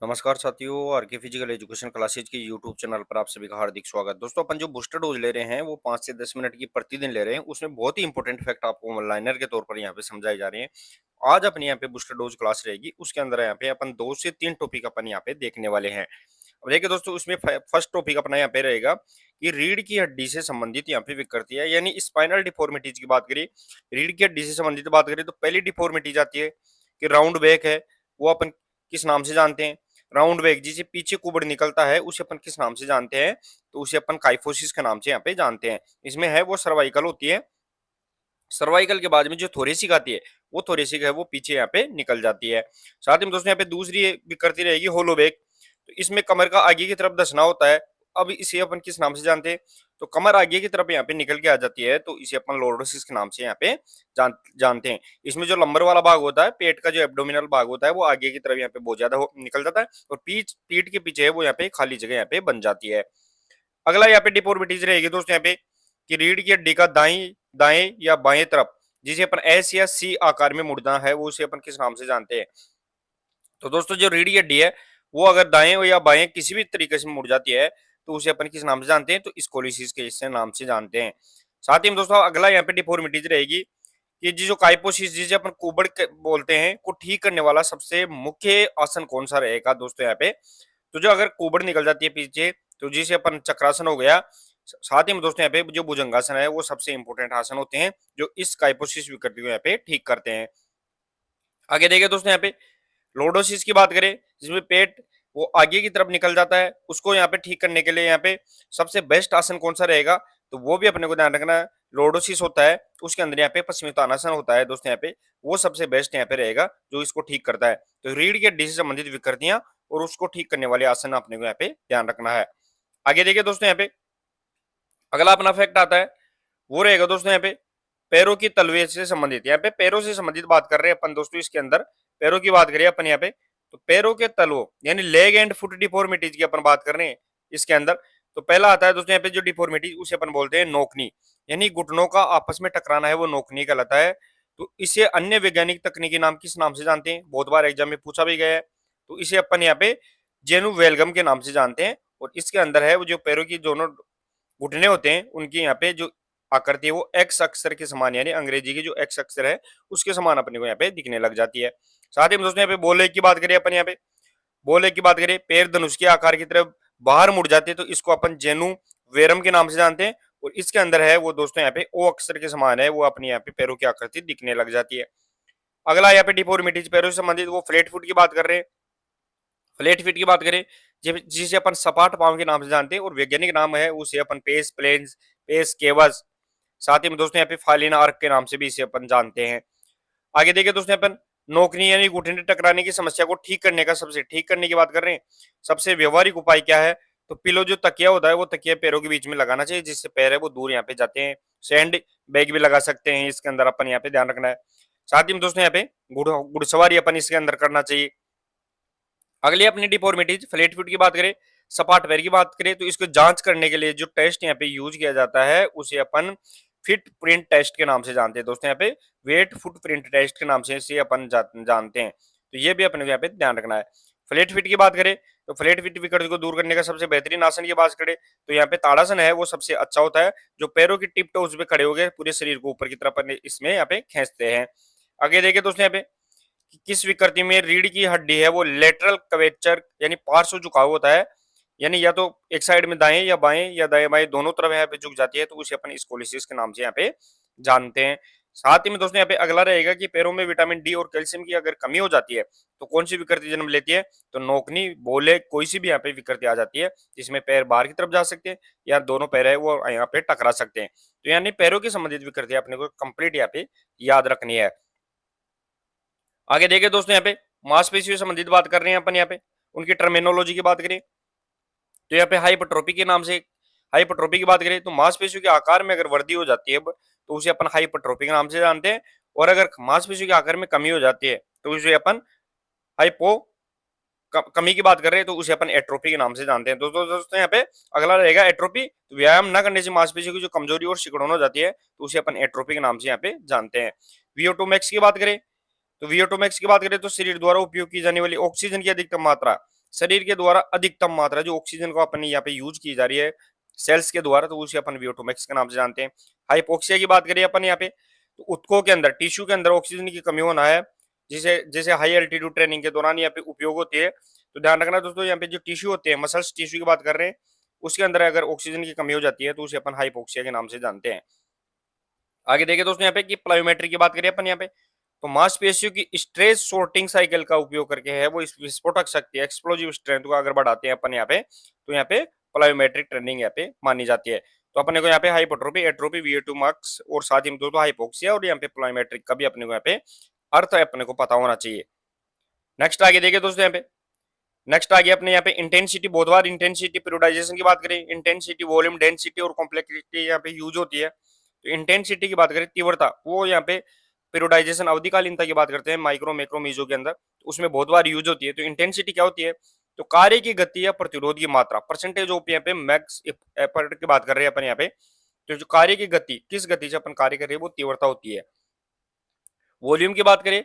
नमस्कार साथियों, R K physical education classes के यूट्यूब चैनल पर आप सभी का हार्दिक स्वागत। दोस्तों, अपन जो बूस्टर डोज ले रहे हैं वो 5 से 10 मिनट की प्रतिदिन ले रहे हैं। उसमें बहुत ही इंपॉर्टेंट फैक्ट आपको ऑनलाइनर के तौर पर यहाँ पे समझाए जा रहे हैं। आज अपने यहाँ पे बूस्टर डोज क्लास रहेगी, उसके अंदर यहाँ पे अपन 2 से 3 टॉपिक अपन यहाँ पे देखने वाले हैं। अब देखिए दोस्तों, उसमें फर्स्ट टॉपिक अपना यहाँ पे रहेगा कि रीढ़ की हड्डी से संबंधित यहाँ पे विकृति है, यानी स्पाइनल डिफॉर्मिटीज की बात करिए। रीढ़ की हड्डी से संबंधित बात करें तो पहली डिफॉर्मिटीज आती है कि राउंड बैक है। वो अपन किस नाम से जानते हैं? Round back. जिसे पीछे कुबड़ निकलता है उसे अपन किस नाम से जानते हैं? तो उसे अपन काइफोसिस के नाम से यहाँ पे जानते हैं। इसमें है वो सर्वाइकल होती है। सर्वाइकल के बाद में जो थोरेसिक आती है, वो थोरेसिक है वो पीछे यहाँ पे निकल जाती है। साथ ही में दोस्तों यहाँ पे दूसरी विकृति रहेगी होलो बैक। तो इसमें कमर का आगे की तरफ धंसना होता है। अब इसे अपन किस नाम से जानते हैं? तो कमर आगे की तरफ यहाँ पे निकल के आ जाती है, तो इसे अपन लॉर्डोसिस के नाम से यहाँ पे जानते हैं। इसमें जो लंबर वाला भाग होता है, पेट का जो एब्डोमिनल भाग होता है, वो आगे की तरफ यहाँ पे बहुत ज्यादा निकल जाता है और पीठ के पीछे है वो यहाँ पे खाली जगह यहाँ पे बन जाती है। अगला यहाँ पे डिफॉर्मिटीज रहेगी दोस्तों यहाँ पे कि रीढ़ की हड्डी का दाएं दाएं या बाएं तरफ जिसे अपन एस या सी आकार में मुड़ना है, वो उसे अपन किस नाम से जानते हैं? तो दोस्तों, जो रीढ़ की हड्डी है वो अगर दाएं या बाएं किसी भी तरीके से मुड़ जाती है, तो उसे अपन किस नाम से जानते हैं? तो स्कोलिसिस के इससे नाम से जानते हैं। साथ ही में दोस्तों अगला यहाँ पे डिफॉर्मिटीज रहेगी कि जो काइपोसिस जिसे अपन कुबड़ बोलते हैं को ठीक करने वाला सबसे मुख्य आसन कौन सा रहेगा दोस्तों यहाँ पे? तो जो अगर कुबड़ निकल जाती है पीछे, तो जिसे अपन चक्रासन हो गया। साथ ही में दोस्तों यहाँ पे जो भुजंगासन है वो सबसे इंपॉर्टेंट आसन होते हैं जो इस काइपोसिस विकृति को यहाँ पे ठीक करते हैं। आगे देखिए दोस्तों, यहाँ पे लोडोसिस की बात करें जिसमें पेट वो आगे की तरफ निकल जाता है, उसको यहाँ पे ठीक करने के लिए यहाँ पे सबसे बेस्ट आसन कौन सा रहेगा? तो वो भी अपने को ध्यान रखना है। लोडोसिस होता है उसके अंदर यहाँ पे पश्चिमोत्तानासन होता है दोस्तों, यहाँ पे वो सबसे बेस्ट यहाँ पे रहेगा जो इसको ठीक करता है। तो रीढ़ की हड्डी से संबंधित विकृतियां और उसको ठीक करने वाले आसन अपने को यहाँ पे ध्यान रखना है। आगे देखिए दोस्तों, यहाँ पे अगला अपना फैक्ट आता है, वो रहेगा दोस्तों यहाँ पे पैरों की तलवे से संबंधित। यहाँ पे पैरों से संबंधित बात कर रहे हैं अपन दोस्तों। इसके अंदर पैरों की बात करें अपन यहाँ पे, तो पैरों के तलवों यानी लेग एंड फुट डिफॉर्मिटीज की अपन बात कर रहे हैं इसके अंदर। तो पहला आता है दोस्तों यहाँ पे जो डिफॉर्मिटी उसे अपन बोलते हैं नोकनी, यानी घुटनों का आपस में टकराना है वो नोकनी कहलाता है। तो इसे अन्य वैज्ञानिक तकनीकी नाम किस नाम से जानते हैं? बहुत बार एग्जाम में पूछा भी गया है। तो इसे अपन यहाँ पे जेनु वेलगम के नाम से जानते हैं। और इसके अंदर है वो जो पैरों की दोनों घुटने होते हैं उनकी यहाँ पे जो आकृति है वो एक्स अक्षर के समान, यानी अंग्रेजी की जो एक्स अक्षर है उसके समान अपने को यहाँ पे दिखने लग जाती है। साथ ही में दोस्तों यहाँ पे बोले की बात करें अपन, यहाँ पे बोले की बात करें पैर धनुष के आकार की तरफ बाहर मुड़ जाते हैं, तो इसको अपन जेनु वेरम के नाम से जानते हैं। और इसके अंदर है वो दोस्तों यहाँ पे ओ अक्षर के समान है, वो अपनी यहाँ पे पैरों की आकृति दिखने लग जाती है। अगला यहाँ पे डिफॉर्मिटीज पैरों से संबंधित वो फ्लैट फुट की बात कर रहे हैं। फ्लैट फीट की बात करें जिसे अपन सपाट पांव के नाम से जानते हैं, और वैज्ञानिक नाम है उसे अपन पेस प्लेन्स, पेस केवस, साथ ही में दोस्तों यहाँ पे फालिना आर्क के नाम से भी इसे अपन जानते हैं। आगे देखिए दोस्तों, अपन नोकनी यानी घुटने टकराने की समस्या को ठीक करने का सबसे ठीक करने की बात कर रहे हैं। सबसे व्यवहारिक उपाय क्या है? तो पिलो जो तकिया होता है वो तकिया पैरों के बीच में लगाना चाहिए, जिससे पैर है वो दूर यहाँ पे जाते हैं। सैंड बैग भी लगा सकते हैं इसके अंदर, अपन यहाँ पे ध्यान रखना है। साथ ही में दोस्तों यहाँ पे घुड़सवारी अपन इसके अंदर करना चाहिए। अगली अपनी डिफॉर्मिटीज फ्लैट फुट की बात करें, सपाट पैर की बात करें, तो इसको जांच करने के लिए जो टेस्ट यहाँ पे यूज किया जाता है उसे अपन फिट प्रिंट टेस्ट के नाम से जानते हैं दोस्तों। यहाँ पे वेट फुट प्रिंट टेस्ट के नाम से इसे अपन जानते हैं। तो ये भी अपने को यहाँ पे ध्यान रखना है। फ्लैट फिट की बात करें तो फ्लैट फिट विकृति को दूर करने का सबसे बेहतरीन आसन की बात करें तो यहाँ पे ताड़ासन है वो सबसे अच्छा होता है, जो पैरों की टिप टोज पे खड़े हो गए पूरे शरीर को ऊपर की तरफ अपन इसमें यहाँ पे खींचते हैं। आगे देखिए दोस्तों, यहाँ पे कि किस विकृति में रीढ़ की हड्डी है वो लेटरल कवेचर यानी पार्श्व झुकाव होता है, यानी या तो एक साइड में दाएं या बाएं या दाएं बाएं दोनों तरफ यहाँ पे झुक जाती है, तो उसे अपन स्कोलिसिस के नाम से यहाँ पे जानते हैं। साथ ही में दोस्तों यहाँ पे अगला रहेगा कि पैरों में विटामिन डी और कैल्शियम की अगर कमी हो जाती है तो कौन सी विकृति जन्म लेती है? तो नोकनी बोले कोई सी भी यहाँ पे विकृति आ जाती है, जिसमें पैर बाहर की तरफ जा सकते हैं या दोनों पैर है वो यहाँ पे टकरा सकते हैं। तो यानी पैरों की संबंधित विकृति अपने को कंप्लीट यहाँ पे याद रखनी है। आगे देखिए दोस्तों, यहाँ पे मांसपेशियों से संबंधित बात कर रहे हैं अपन, यहाँ पे उनकी टर्मिनोलॉजी की बात करें तो यहाँ पे हाइपरट्रोफी के नाम से हाइपरट्रोफी की बात करें तो मांसपेशियों के आकार में अगर वृद्धि हो जाती है तो उसे अपन हाइपरट्रोफी के नाम से जानते हैं। और अगर मांसपेशियों के आकार में कमी हो जाती है तो उसे अपन हाइपो कमी की बात कर रहे हैं तो उसे अपन एट्रोफी के नाम से जानते हैं। दोस्तों यहाँ पे अगला रहेगा एट्रोफी। तो व्यायाम न करने से मांसपेशियों की जो कमजोरी और सिकुड़न हो जाती है तो उसे अपन एट्रोफी के नाम से यहाँ पे जानते हैं। वीओ2 मैक्स की बात करें तो वीओ2 मैक्स की बात करें तो शरीर द्वारा उपयोग की जाने वाली ऑक्सीजन की अधिकतम मात्रा शरीर के द्वारा अधिकतम मात्रा जो ऑक्सीजन को अपन यहाँ पे यूज की जा रही है सेल्स के द्वारा, तो उसे अपन VO2 max के नाम से जानते हैं। हाइपोक्सिया की बात करें अपन यहाँ पे, तो ऊतकों के अंदर, टिश्यू के अंदर ऑक्सीजन की कमी होना है, जिसे जैसे हाई एल्टीट्यूड ट्रेनिंग के दौरान यहाँ पे उपयोग होती है। तो ध्यान रखना दोस्तों, यहाँ पे जो टिश्यू होते हैं, मसल्स टिश्यू की बात कर रहे हैं, उसके अंदर अगर ऑक्सीजन की कमी हो जाती है तो उसे अपन हाइपोक्सिया के नाम से जानते हैं। आगे देखिए दोस्तों यहाँ पे कि प्लायोमेट्री की बात करें अपन यहाँ पे, तो मांसपेशियों की स्ट्रेस सॉर्टिंग साइकिल का उपयोग करके है वो इस विस्फोटक शक्ति एक्सप्लोजिव स्ट्रेंथ को अगर बढ़ाते हैं अपन यहाँ पे, तो यहाँ पे प्लायोमेट्रिक ट्रेनिंग यहाँ पे मानी जाती है। तो अपने को यहाँ पे हाइपोट्रोपी, एट्रोपी, VO2 मार्क्स और साथ ही में दोस्तों हाइपोक्सिया और यहाँ पे प्लायोमेट्रिक का भी अपने को यहाँ पे अर्थ अपने को पता होना चाहिए। नेक्स्ट आगे देखिए दोस्तों यहाँ पे, नेक्स्ट आ गया अपने यहाँ पे इंटेंसिटी। बहुत बार इंटेंसिटी पीरियोडाइजेशन की बात करें, इंटेंसिटी, वॉल्यूम, डेंसिटी और कॉम्प्लेक्सिटी यहाँ पे यूज होती है। तो इंटेंसिटी की बात करें, तीव्रता, वो यहाँ पे पीरियोडाइजेशन अवधिकालीनता की बात करते हैं माइक्रो मैक्रो मीजो के अंदर, तो उसमें बहुत बार यूज होती है। तो इंटेंसिटी क्या होती है, तो कार्य की गति या प्रतिरोध की मात्रा, परसेंटेज ऑफ यहाँ पे मैक्स एफर्ट की बात कर रहे हैं अपन यहाँ पे। तो जो कार्य की गति, किस गति से अपन कार्य कर रहे हैं, वो तीव्रता होती है। वॉल्यूम की बात करें,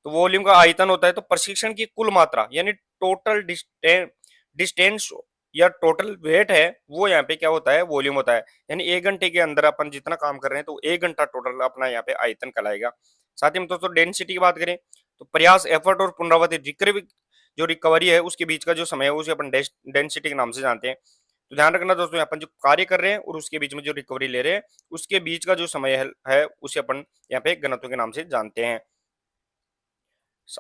तो वॉल्यूम का आयतन होता है, तो प्रशिक्षण की कुल मात्रा यानी टोटल डिस्टेंस या टोटल वेट है, वो यहाँ पे क्या होता है, वॉल्यूम होता है। यानी 1 घंटे के अंदर अपन जितना काम कर रहे हैं तो 1 घंटा टोटल अपना यहाँ पे आयतन कहलाएगा। साथ ही में दोस्तों डेंसिटी की बात करें, तो प्रयास, एफर्ट और पुनरावृत्ति रिकवरी, जो रिकवरी है उसके बीच का जो समय है उसे अपन डेंसिटी के नाम से जानते हैं। तो ध्यान रखना दोस्तों, अपन जो कार्य कर रहे हैं और उसके बीच में जो रिकवरी ले रहे हैं, उसके बीच का जो समय है उसे अपन यहाँ पे घनत्व के नाम से जानते हैं।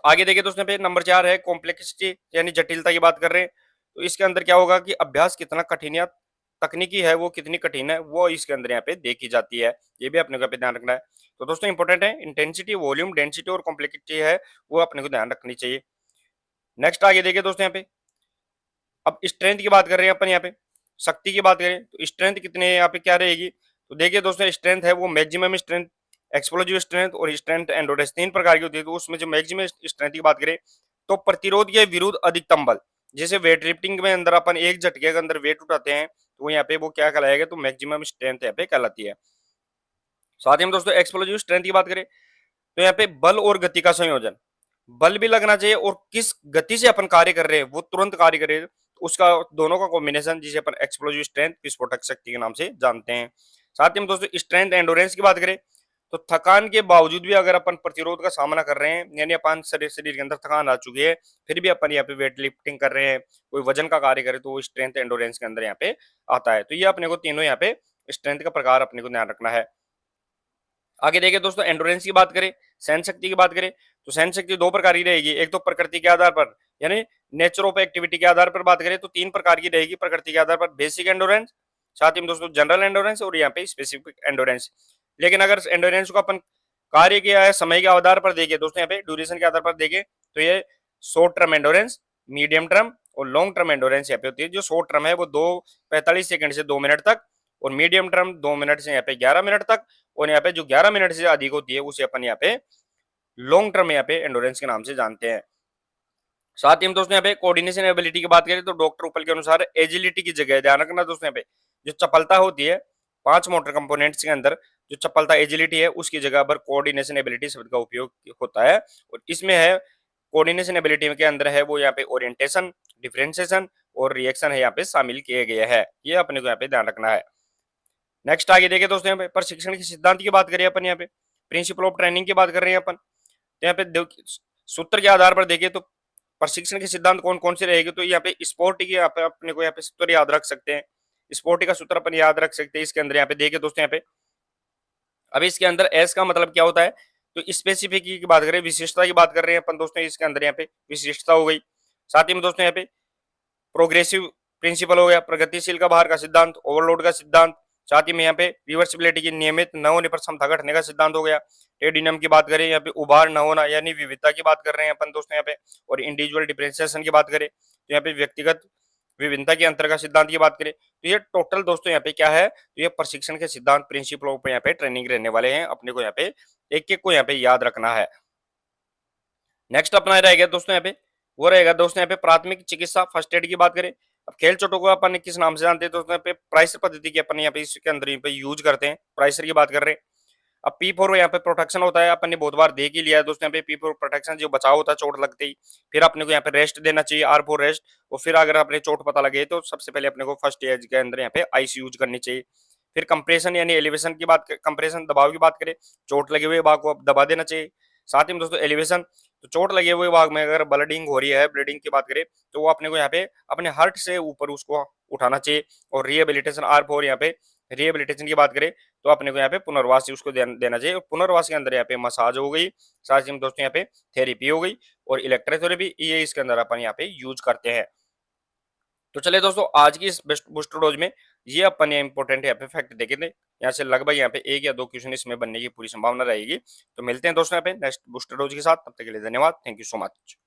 आगे देखिए दोस्तों, पे नंबर 4 है कॉम्प्लेक्सिटी यानी जटिलता की बात कर रहे हैं। तो इसके अंदर क्या होगा कि अभ्यास कितना कठिन या तकनीकी है, वो कितनी कठिन है, वो इसके अंदर यहाँ पे देखी जाती है। ये भी अपने को यहाँ पे ध्यान रखना है। तो दोस्तों इंपॉर्टेंट है, इंटेंसिटी, वॉल्यूम, डेंसिटी और कॉम्प्लेक्सिटी है, वो अपने को ध्यान रखनी चाहिए। नेक्स्ट आगे देखिए दोस्तों यहाँ पे, अब स्ट्रेंथ की बात कर रहे हैं अपन यहाँ पे, शक्ति की बात करें तो स्ट्रेंथ कितने यहाँ पे क्या रहेगी, तो देखिए दोस्तों स्ट्रेंथ है वो मैक्सिमम स्ट्रेंथ, एक्सप्लोजिव स्ट्रेंथ और स्ट्रेंथ एंडोरेंस, 3 प्रकार की होती है। तो उसमें जो मैक्सिमम स्ट्रेंथ की बात करें, तो प्रतिरोध के विरुद्ध अधिकतम बल, जैसे वेट लिफ्टिंग में अंदर अपन एक झटके के अंदर वेट उठाते हैं, तो यहाँ पे वो क्या कहलाएगा, तो मैक्सिमम स्ट्रेंथ यहाँ पे कहलाती है। साथ ही में दोस्तों एक्सप्लोजिव स्ट्रेंथ की बात करें, तो यहाँ पे बल और गति का संयोजन, बल भी लगना चाहिए और किस गति से अपन कार्य कर रहे हैं वो तुरंत कार्य करे, उसका दोनों का कॉम्बिनेशन, जिसे अपन एक्सप्लोजिव स्ट्रेंथ, विस्फोटक शक्ति के नाम से जानते हैं। साथ ही में दोस्तों स्ट्रेंथ एंडोरेंस की बात करें, तो थकान के बावजूद भी अगर अपन प्रतिरोध का सामना कर रहे हैं, यानी अपन शरीर के अंदर थकान आ चुकी है, फिर भी अपन यहाँ पे वेट लिफ्टिंग कर रहे हैं, कोई वजन का कार्य करे, तो वो स्ट्रेंथ एंडोरेंस के अंदर यहाँ पे आता है। तो ये अपने को तीनों यहाँ पे स्ट्रेंथ का प्रकार अपने को ध्यान रखना है। आगे देखिए दोस्तों एंडोरेंस की बात करें, सहन शक्ति की बात करें, तो सहन शक्ति 2 प्रकार की रहेगी। एक तो प्रकृति के आधार पर यानी नेचर ऑफ एक्टिविटी के आधार पर बात करें तो 3 प्रकार की रहेगी। प्रकृति के आधार पर बेसिक एंडोरेंस, साथ ही में दोस्तों जनरल एंडोरेंस और यहाँ पे स्पेसिफिक एंडोरेंस। लेकिन अगर एंडोरेंस को अपन कार्य के या समय के आधार पर देखें दोस्तों, यहाँ पे ड्यूरेशन के आधार पर देखें, तो ये short term endurance, medium term और लॉन्ग टर्म एंडोरेंस यहाँ पे होती है। जो शॉर्ट टर्म है वो 2:45 सेकंड से 2 मिनट तक, और मीडियम टर्म 2 मिनट से यहाँ पे 11 मिनट तक, और यहाँ पे जो 11 मिनट से अधिक होती है उसे अपन यहाँ पे लॉन्ग टर्म यहाँ पे एंडोरेंस के नाम से जानते हैं। साथ ही हम दोस्तों यहाँ पे कोऑर्डिनेशन एबिलिटी की बात करें, तो डॉक्टर उपल के अनुसार एजिलिटी की जगह ध्यान रखना दोस्तों, यहाँ पे जो चपलता होती है 5 मोटर कंपोनेंट्स के अंदर, जो चपलता एजिलिटी है उसकी जगह पर कोऑर्डिनेशन एबिलिटी शब्द का उपयोग होता है। और इसमें है कोऑर्डिनेशन एबिलिटी के अंदर है वो यहाँ पे ओरिएंटेशन, डिफरेंशिएशन और रिएक्शन है यहाँ पे शामिल किए गए हैं। ये अपने को यहाँ पे ध्यान रखना है। नेक्स्ट आगे देखिए दोस्तों, यहाँ पे प्रशिक्षण के सिद्धांत की बात करें अपन, यहाँ पे प्रिंसिपल ऑफ ट्रेनिंग की बात कर रहे हैं अपन। तो यहाँ पे सूत्र के आधार पर देखिए तो प्रशिक्षण के सिद्धांत कौन कौन से रहेंगे, तो यहाँ पे स्पोर्टी की यहाँ पे अपने को यहाँ पे सूत्र याद रख सकते हैं। स्पोर्टी का सूत्र अपन याद रख सकते हैं इसके अंदर। यहाँ पे देखिए दोस्तों, यहाँ पे अब इसके अंदर एस का मतलब क्या होता है, तो स्पेसिफिक की बात करें, विशिष्टता की बात कर रहे हैं अपन दोस्तों, इसके अंदर यहाँ पे विशिष्टता हो गई। साथ ही में दोस्तों यहाँ पे प्रोग्रेसिव प्रिंसिपल हो गया, प्रगतिशील का बाहर का सिद्धांत, ओवरलोड का सिद्धांत। साथ ही में यहाँ पे रिवर्सिबिलिटी की नियमित न होने पर क्षमता घटने का सिद्धांत हो गया। टेडिनम की बात करें, यहाँ पे उभार न होना यानी विविधता की बात कर रहे हैं अपन दोस्तों यहाँ पे। और इंडिविजुअल डिफरेंशिएशन की बात करें तो यहाँ पे व्यक्तिगत विभिन्नता के अंतर का सिद्धांत की बात करें, तो ये टोटल दोस्तों यहाँ पे क्या है, तो ये प्रशिक्षण के सिद्धांत प्रिंसिपलों पे यहाँ पे ट्रेनिंग रहने वाले हैं। अपने को यहाँ पे एक एक को यहाँ पे याद रखना है। नेक्स्ट अपना रहेगा दोस्तों यहाँ पे, वो रहेगा दोस्तों यहाँ पे प्राथमिक चिकित्सा, फर्स्ट एड की बात करें। अब खेल चोटों को अपन किस नाम से जानते हैं दोस्तों, यहाँ पे प्राइसर पद्धति की अपन यहाँ पे इसके अंदर यहाँ पे यूज करते हैं, प्राइसर की बात कर रहे हैं। अब P4 यहाँ पे प्रोटेक्शन होता है, अपन ने बहुत बार देख ही लिया है दोस्तों। यहाँ पे P4 प्रोटेक्शन जो बचाव होता है चोट लगते ही, फिर अपने को यहाँ पे रेस्ट देना चाहिए, R4 रेस्ट। और फिर अगर अपने चोट पता लगे तो सबसे पहले अपने को फर्स्ट एज के अंदर यहाँ पे आइस यूज करनी चाहिए। फिर कंप्रेशन यानी एलिवेशन की बात, कंप्रेशन दबाव की बात करें, चोट लगे हुए भाग को अब दबा देना चाहिए। साथ ही में दोस्तों एलिवेशन, तो चोट लगे हुए भाग में अगर ब्लडिंग हो रही है, ब्लीडिंग की बात करें, तो वो अपने को यहाँ पे अपने हार्ट से ऊपर उसको उठाना चाहिए। और रिहेबिलिटेशन R4 यहाँ पे रिहेबिलिटेशन की बात करें, तो अपने को यहाँ पे पुनर्वास उसको देना चाहिए। और पुनर्वास के अंदर यहाँ पे मसाज हो गई, साथ ही में दोस्तों यहाँ पे थेरेपी हो गई, और इलेक्ट्रोथेरेपी, ये इसके अंदर अपन यहाँ पे यूज करते हैं। तो चलिए दोस्तों, आज की इस बेस्ट बूस्टर डोज में ये अपन ये इंपॉर्टेंट यहाँ पे फैक्ट देखे थे। यहाँ से लगभग यहाँ पे 1 या 2 क्वेश्चन इसमें बनने की पूरी संभावना रहेगी। तो मिलते हैं दोस्तों यहाँ पे नेक्स्ट बूस्टर डोज के साथ, तब तक के लिए धन्यवाद, थैंक यू सो मच।